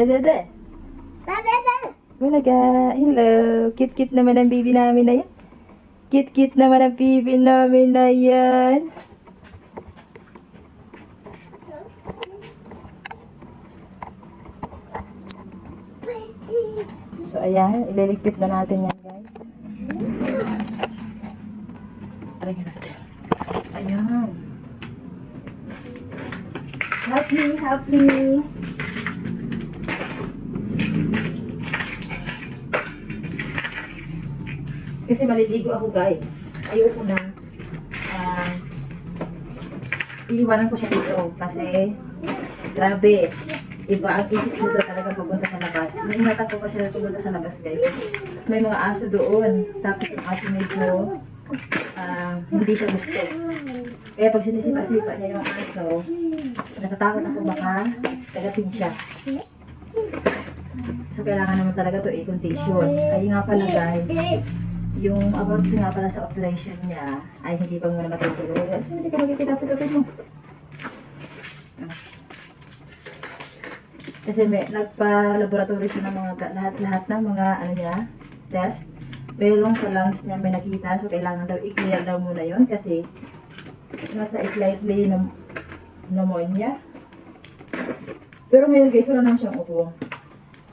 Dada. Malaga. Hello. Cute-cute naman ang baby namin na yan. Cute-cute naman ang baby namin na yan. So, ayan. Ililigpit na natin yan, guys. Try natin. Ayan. Help me, help me. Kasi maliligo ako, guys. Ayoko na. Iiwanan ko siya dito. Kasi, grabe. Iba ang isip dito talaga pupunta sa labas. Iingatan ko pa siya pupunta sa labas, guys. May mga aso doon. Tapos yung aso medyo hindi siya gusto. Kaya pag sinisipa-sipa niya yung aso, natatakot ako baka kagatin siya. So, kailangan naman talaga to i-condition. Ay nga pala, guys, yung about nga pala sa operation niya, ay hindi pa muna matutuloy. So, hindi ka magkikita-tuloy mo. Kasi may nagpa-laboratory siya ng mga lahat-lahat ng mga ano niya, test. Pero sa lungs niya may nakita, so kailangan daw i-clear daw muna yon kasi nasa slightly pneumonia. Pero ngayon, guys, wala naman siyang upo.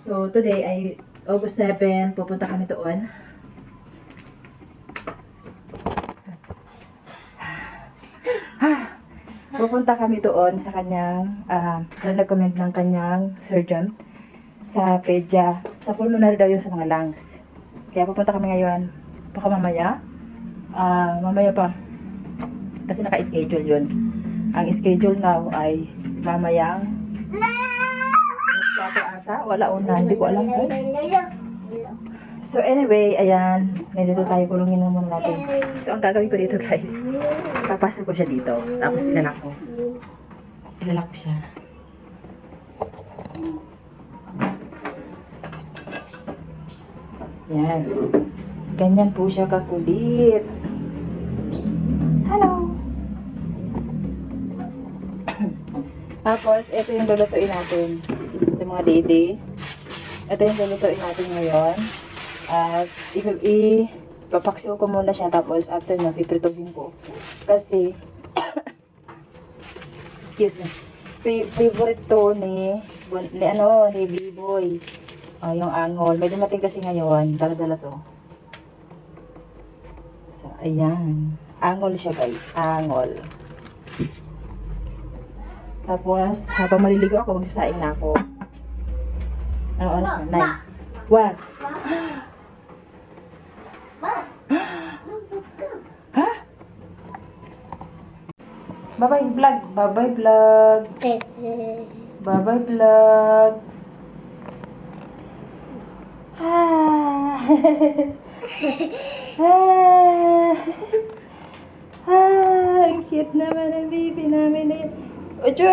So today ay August 7, pupunta kami doon. Pupunta kami doon sa kanyang, recommend ng kanyang surgeon sa pedya. Sa pulmonary daw yung sa mga lungs. Kaya pupunta kami ngayon. Baka mamaya. Mamaya pa. Kasi naka-schedule yun. Ang schedule now ay mamayang ata. Wala una. Hindi ko alam, guys. So anyway, ayan. Nandito tayo. Kulungin na muna natin. So ang gagawin ko dito, guys. Papasok ko siya dito. Tapos ilalak ko. Ilalak ko siya. Yan. Ganyan po siya kakulit. Hello! Tapos, ito yung lulutuin natin. Ito mga dede. Ito yung lulutuin natin ngayon. At, ipapaksiw ko muna siya. Tapos, after na, piprituhin ko. Kasi, excuse me. Favorite to ni B-Boy. Yung angol. May dumating kasi ngayon. Dala-dala to. So, ayan. Angol siya, guys. Angol. Tapos, habang maliligo ako, magsasaing na ako. Ano oras na? 9. What? Ha? Bye-bye vlog. Bye-bye vlog. Bye-bye vlog. Ang cute naman ang baby namin na yun. Ocho!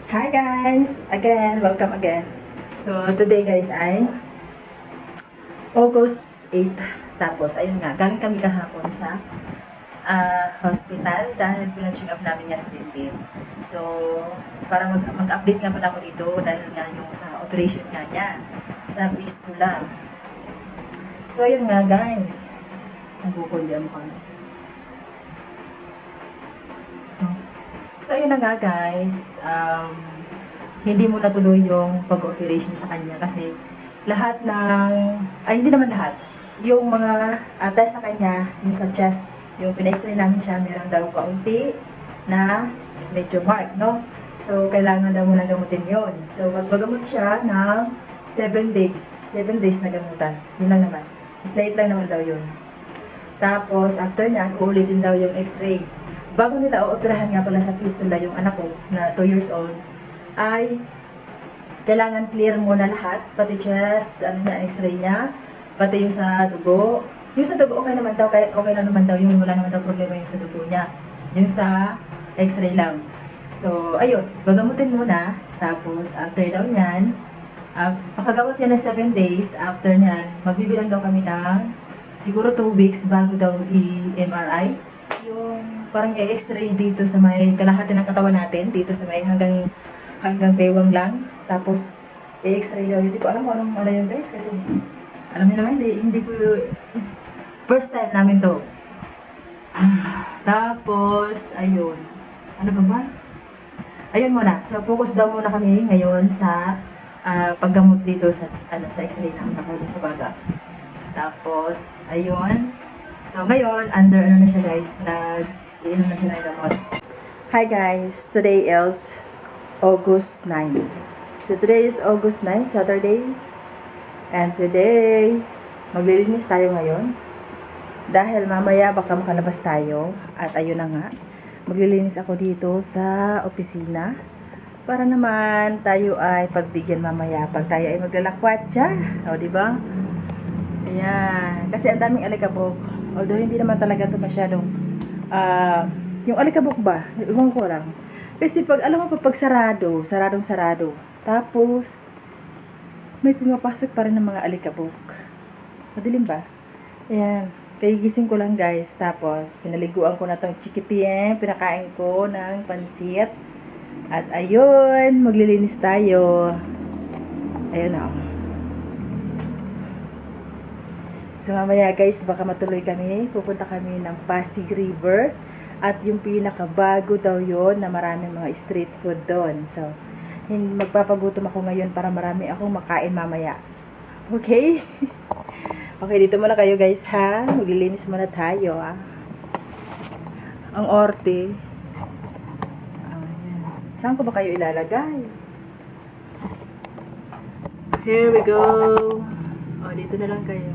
Hi guys! Again, welcome again. So today guys ay August 8. Tapos, ayun nga, galing kami kahapon sa hospital dahil pina-check up namin niya sa dibdib. So, para mag-update nga pala ako dito dahil nga yung sa operation nga niya sa fistula. So, ayun nga guys. Nabukol yan ko. So, ayun na nga guys. Hindi mo natuloy yung pag-operation sa kanya kasi lahat ng, hindi naman lahat, yung mga test sa kanya, yung sa chest, yung pina-x-ray namin siya, meron daw kaunti na medyo mark, no? So, kailangan daw muna gamutin yon. So, magbagamot siya ng 7 days. 7 days na gamutan. Yun lang naman. Slight lang naman daw yun. Tapos, after niya, uulitin daw yung x-ray. Bago nila ooperahan nga pala sa fistula yung anak ko, na 2 years old, ay kailangan clear muna lahat, pati chest, x-ray niya, pati yung sa dugo. Yung sa dugo, okay naman daw, okay lang naman daw yung wala naman daw problema yung sa dugo niya. Yung sa x-ray lang. So, ayun, gagamutin muna. Tapos, after daw niyan, pakagamot niya ng 7 days, after niyan, magbibilang daw kami ng siguro 2 weeks bago daw i-MRI. Yung parang i-x-ray dito sa may kalahati ng katawan natin, dito sa may hanggang bewang lang. Tapos, i-x-ray daw. Hindi ko alam kung anong ano yun guys, kasi alam niyo naman, hindi ko, first time namin to. Tapos, ayun. Ano ba ba? Ayun muna. So, focus daw muna kami ngayon sa paggamot dito sa sa x-ray na nakuha sa baga. Tapos, ayun. So, ngayon, under ano na siya guys, iinom na siya ng gamot. Hi guys, today is August 9. So, today is August 9, Saturday. And today, maglilinis tayo ngayon. Dahil mamaya baka makalabas tayo. At ayun na nga, maglilinis ako dito sa opisina. Para naman tayo ay pagbigyan mamaya pag tayo ay maglalakwatsa. O, diba? Ayan. Kasi ang daming alikabok. Although hindi naman talaga ito masyadong yung alikabok ba? Iwan ko lang. Kasi pag, alam mo pag sarado, saradong-sarado. Tapos, may pumapasok pa rin ng mga alikabok. Madilim ba? Ayan. Kagigising ko lang guys. Tapos, pinaliguan ko na itong chikitin. Pinakain ko ng pansit. At ayun, maglilinis tayo. Ayun na. So mamaya guys, baka matuloy kami. Pupunta kami ng Pasig River. At yung pinakabago daw yon na maraming mga street food doon. So, magpapagutom ako ngayon para marami akong makain mamaya. Okay? Okay, dito muna kayo guys ha. Maglilinis muna tayo ha. Ang orte. Saan ko ba kayo ilalagay? Here we go. O, dito na lang kayo.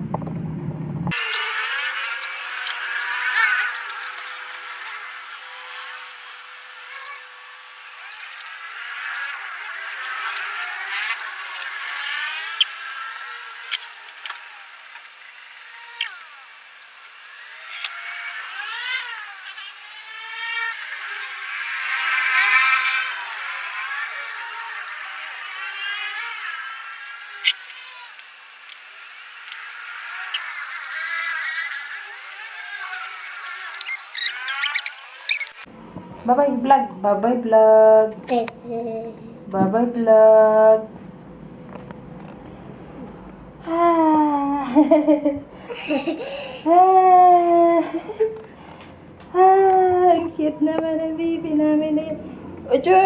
Bye-bye vlog. Bye-bye vlog. Bye-bye vlog. Ah. Ang cute naman ang baby namin na yun. Ocho!